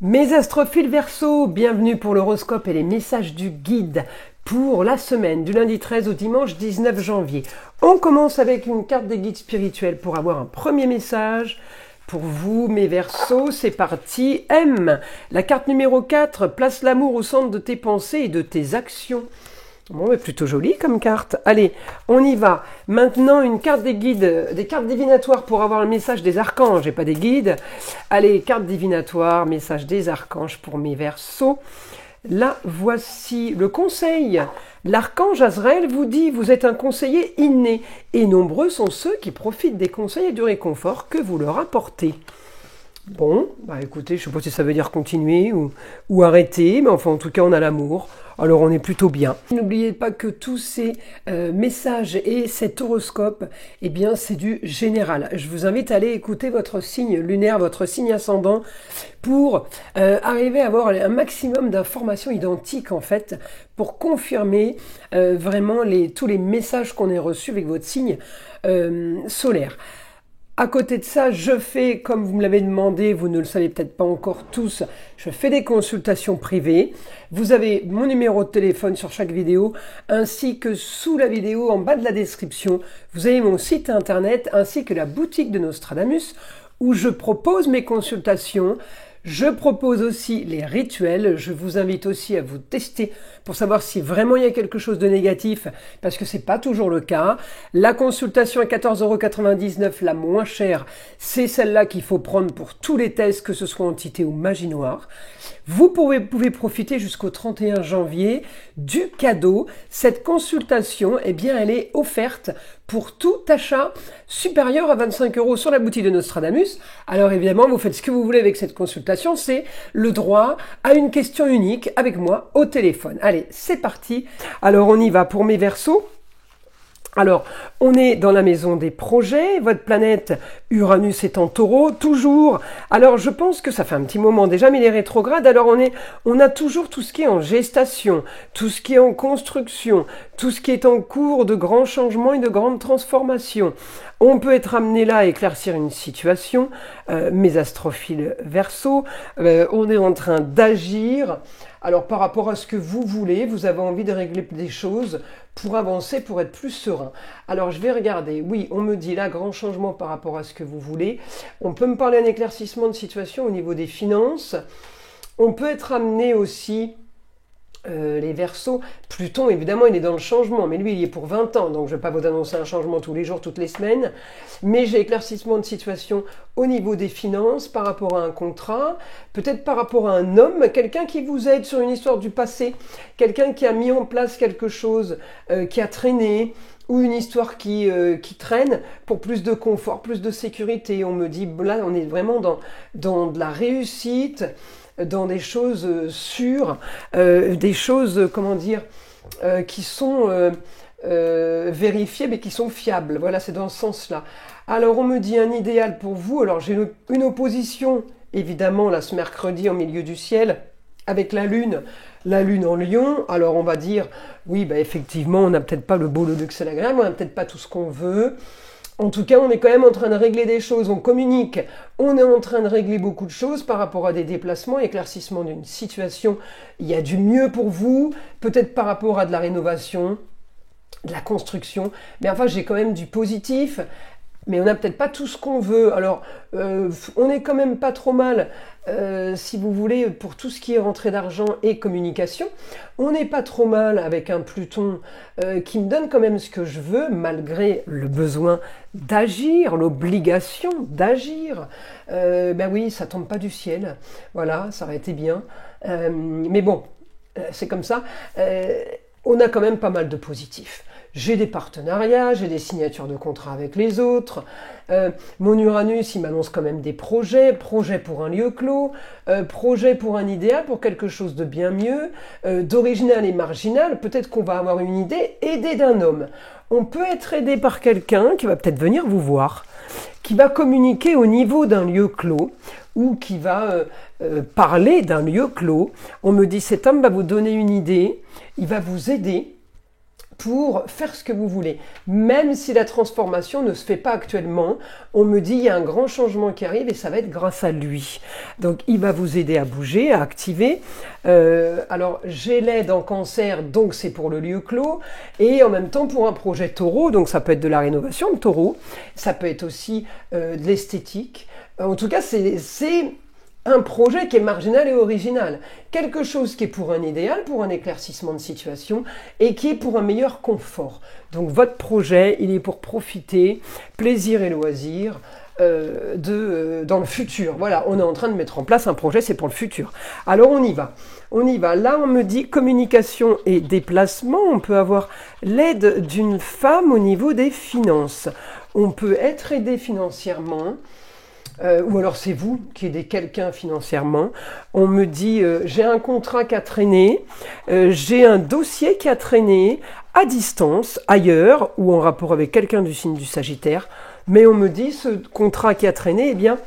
Mes astrophiles Verseau, bienvenue pour l'horoscope et les messages du guide pour la semaine du lundi 13 au dimanche 19 janvier. On commence avec une carte des guides spirituels pour avoir un premier message. Pour vous, mes Verseaux, c'est parti. M, la carte numéro 4, place l'amour au centre de tes pensées et de tes actions. Bon, mais plutôt joli comme carte. Allez, on y va. Maintenant, une carte des guides, des cartes divinatoires pour avoir le message des archanges et pas des guides. Allez, carte divinatoire, message des archanges pour mes Verseaux. Là, voici le conseil. L'archange Azraël vous dit, vous êtes un conseiller inné et nombreux sont ceux qui profitent des conseils et du réconfort que vous leur apportez. Bon, bah écoutez, je ne sais pas si ça veut dire continuer ou arrêter, mais enfin en tout cas on a l'amour, alors on est plutôt bien. N'oubliez pas que tous ces messages et cet horoscope, eh bien c'est du général. Je vous invite à aller écouter votre signe lunaire, votre signe ascendant, pour arriver à avoir un maximum d'informations identiques en fait, pour confirmer vraiment tous les messages qu'on a reçus avec votre signe solaire. À côté de ça, je fais, comme vous me l'avez demandé, vous ne le savez peut-être pas encore tous, je fais des consultations privées. Vous avez mon numéro de téléphone sur chaque vidéo, ainsi que sous la vidéo, en bas de la description, vous avez mon site internet, ainsi que la boutique de Nostradamus, où je propose mes consultations. Je propose aussi les rituels, je vous invite aussi à vous tester pour savoir si vraiment il y a quelque chose de négatif, parce que c'est pas toujours le cas. La consultation à 14,99 €, la moins chère, c'est celle-là qu'il faut prendre pour tous les tests, que ce soit entité ou magie noire. Vous pouvez profiter jusqu'au 31 janvier du cadeau. Cette consultation, eh bien, elle est offerte pour tout achat supérieur à 25 € sur la boutique de Nostradamus. Alors évidemment, vous faites ce que vous voulez avec cette consultation, c'est le droit à une question unique avec moi au téléphone. Allez, c'est parti. Alors on y va pour mes Verseaux. Alors, on est dans la maison des projets, votre planète Uranus est en Taureau, toujours. Alors, je pense que ça fait un petit moment déjà, mais il est rétrograde. Alors, on a toujours tout ce qui est en gestation, tout ce qui est en construction, tout ce qui est en cours de grands changements et de grandes transformations. On peut être amené là à éclaircir une situation. Mes astrophiles Verseau, on est en train d'agir. Alors, par rapport à ce que vous voulez, vous avez envie de régler des choses pour avancer, pour être plus serein. Alors, je vais regarder. Oui, on me dit là, grand changement par rapport à ce que vous voulez. On peut me parler d'un éclaircissement de situation au niveau des finances. On peut être amené aussi... les Verseaux, Pluton évidemment il est dans le changement, mais lui il y est pour 20 ans, donc je ne vais pas vous annoncer un changement tous les jours, toutes les semaines, mais j'ai éclaircissement de situation au niveau des finances, par rapport à un contrat, peut-être par rapport à un homme, quelqu'un qui vous aide sur une histoire du passé, quelqu'un qui a mis en place quelque chose qui a traîné, ou une histoire qui traîne pour plus de confort, plus de sécurité. On me dit, là on est vraiment dans de la réussite, dans des choses sûres, des choses, comment dire, qui sont vérifiées mais qui sont fiables. Voilà, c'est dans ce sens-là. Alors, on me dit un idéal pour vous. Alors, j'ai une opposition, évidemment, là, ce mercredi, en milieu du ciel, avec la Lune en Lion. Alors, on va dire, oui, bah, effectivement, on n'a peut-être pas le beau, le luxe et l'agréable, on n'a peut-être pas tout ce qu'on veut. En tout cas, on est quand même en train de régler des choses, on communique, on est en train de régler beaucoup de choses par rapport à des déplacements, éclaircissement d'une situation. Il y a du mieux pour vous, peut-être par rapport à de la rénovation, de la construction, mais enfin j'ai quand même du positif. Mais on n'a peut-être pas tout ce qu'on veut. Alors, on n'est quand même pas trop mal, si vous voulez, pour tout ce qui est rentrée d'argent et communication. On n'est pas trop mal avec un Pluton qui me donne quand même ce que je veux, malgré le besoin d'agir, l'obligation d'agir. Ben oui, ça tombe pas du ciel. Voilà, ça aurait été bien. Mais bon, c'est comme ça. On a quand même pas mal de positifs. J'ai des partenariats, j'ai des signatures de contrats avec les autres. Mon Uranus, il m'annonce quand même des projets pour un lieu clos, projets pour un idéal, pour quelque chose de bien mieux, d'original et marginal. Peut-être qu'on va avoir une idée, aidée d'un homme. On peut être aidé par quelqu'un qui va peut-être venir vous voir, qui va communiquer au niveau d'un lieu clos, ou qui va parler d'un lieu clos. On me dit, cet homme va vous donner une idée, il va vous aider pour faire ce que vous voulez. Même si la transformation ne se fait pas actuellement, on me dit il y a un grand changement qui arrive et ça va être grâce à lui. Donc il va vous aider à bouger, à activer. Alors j'ai l'aide en cancer, donc c'est pour le lieu clos, et en même temps pour un projet taureau, donc ça peut être de la rénovation de taureau, ça peut être aussi de l'esthétique. En tout cas, c'est un projet qui est marginal et original. Quelque chose qui est pour un idéal, pour un éclaircissement de situation et qui est pour un meilleur confort. Donc votre projet, il est pour profiter, plaisir et loisir dans le futur. Voilà, on est en train de mettre en place un projet, c'est pour le futur. Alors on y va. On y va. Là, on me dit communication et déplacement. On peut avoir l'aide d'une femme au niveau des finances. On peut être aidé financièrement. Ou alors c'est vous qui aidez quelqu'un financièrement. On me dit j'ai un contrat qui a traîné, j'ai un dossier qui a traîné à distance, ailleurs, ou en rapport avec quelqu'un du signe du Sagittaire. Mais on me dit ce contrat qui a traîné, eh bien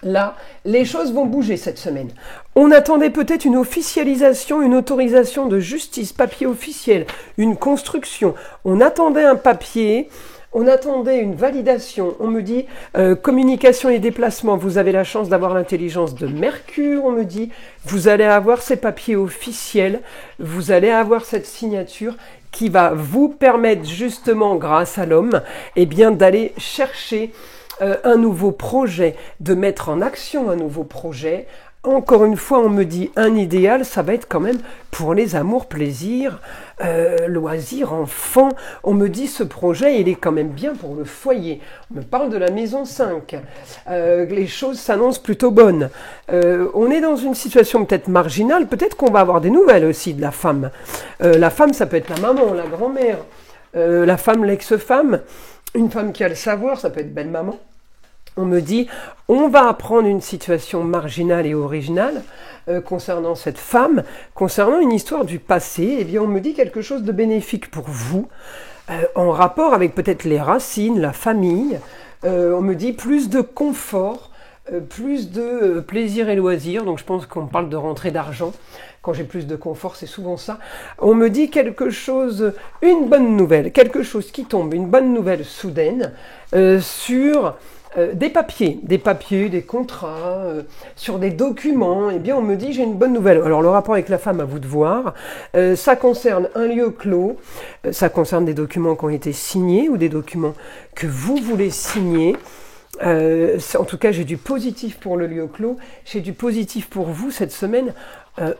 là, les choses vont bouger cette semaine. On attendait peut-être une officialisation, une autorisation de justice, papier officiel, une construction. On attendait un papier. On attendait une validation. On me dit communication et déplacement. Vous avez la chance d'avoir l'intelligence de Mercure. On me dit vous allez avoir ces papiers officiels. Vous allez avoir cette signature qui va vous permettre justement, grâce à l'homme, eh bien d'aller chercher un nouveau projet, de mettre en action un nouveau projet. Encore une fois, on me dit un idéal, ça va être quand même pour les amours, plaisirs, loisirs, enfants. On me dit ce projet, il est quand même bien pour le foyer. On me parle de la maison 5. Les choses s'annoncent plutôt bonnes. On est dans une situation peut-être marginale. Peut-être qu'on va avoir des nouvelles aussi de la femme. La femme, ça peut être la maman, la grand-mère. La femme, l'ex-femme. Une femme qui a le savoir, ça peut être belle-maman. On me dit, on va apprendre une situation marginale et originale concernant cette femme, concernant une histoire du passé. Eh bien, on me dit quelque chose de bénéfique pour vous, en rapport avec peut-être les racines, la famille. On me dit plus de confort, plus de plaisir et loisir. Donc, je pense qu'on parle de rentrée d'argent. Quand j'ai plus de confort, c'est souvent ça. On me dit quelque chose, une bonne nouvelle, quelque chose qui tombe, une bonne nouvelle soudaine sur des papiers, des contrats, sur des documents. Eh bien, on me dit, j'ai une bonne nouvelle. Alors, le rapport avec la femme, à vous de voir. Ça concerne un lieu clos. Ça concerne des documents qui ont été signés ou des documents que vous voulez signer. En tout cas, j'ai du positif pour le lieu clos. J'ai du positif pour vous cette semaine.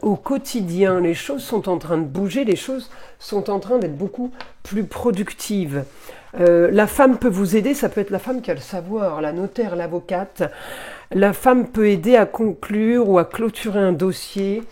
Au quotidien, les choses sont en train de bouger, les choses sont en train d'être beaucoup plus productives. La femme peut vous aider, ça peut être la femme qui a le savoir, la notaire, l'avocate. La femme peut aider à conclure ou à clôturer un dossier.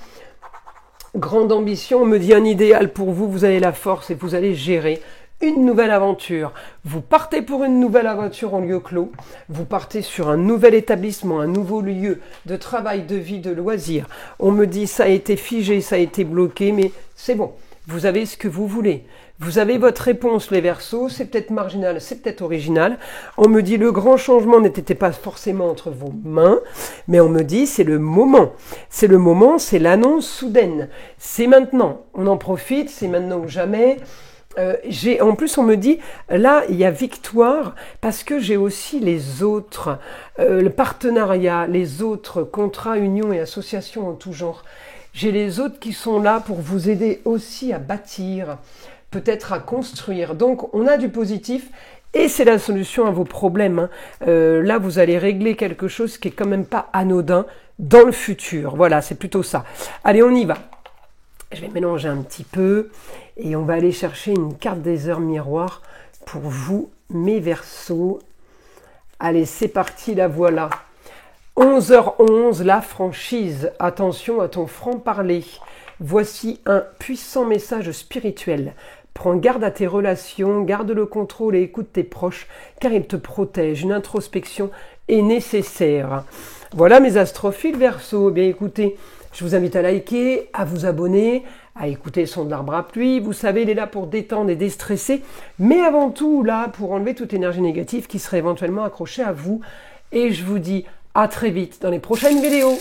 Grande ambition, on me dit un idéal pour vous, vous avez la force et vous allez gérer une nouvelle aventure. Vous partez pour une nouvelle aventure en lieu clos, vous partez sur un nouvel établissement, un nouveau lieu de travail, de vie, de loisirs. On me dit ça a été figé, ça a été bloqué, mais c'est bon, vous avez ce que vous voulez. Vous avez votre réponse, les Verseaux, c'est peut-être marginal, c'est peut-être original. On me dit le grand changement n'était pas forcément entre vos mains, mais on me dit c'est le moment. C'est le moment, c'est l'annonce soudaine. C'est maintenant, on en profite, c'est maintenant ou jamais. En plus, on me dit, là, il y a victoire parce que j'ai aussi les autres, le partenariat, les autres contrats, unions et associations en tout genre. J'ai les autres qui sont là pour vous aider aussi à bâtir, peut-être à construire. Donc, on a du positif et c'est la solution à vos problèmes. Là, vous allez régler quelque chose qui est quand même pas anodin dans le futur. Voilà, c'est plutôt ça. Allez, on y va. Je vais mélanger un petit peu et on va aller chercher une carte des heures miroirs pour vous, mes Verseaux. Allez, c'est parti, la voilà. 11h11, la franchise. Attention à ton franc-parler. Voici un puissant message spirituel. Prends garde à tes relations, garde le contrôle et écoute tes proches, car ils te protègent. Une introspection est nécessaire. Voilà mes astrophiles Verseaux. Eh bien écoutez, je vous invite à liker, à vous abonner, à écouter le son de l'arbre à pluie. Vous savez, il est là pour détendre et déstresser, mais avant tout là pour enlever toute énergie négative qui serait éventuellement accrochée à vous. Et je vous dis à très vite dans les prochaines vidéos.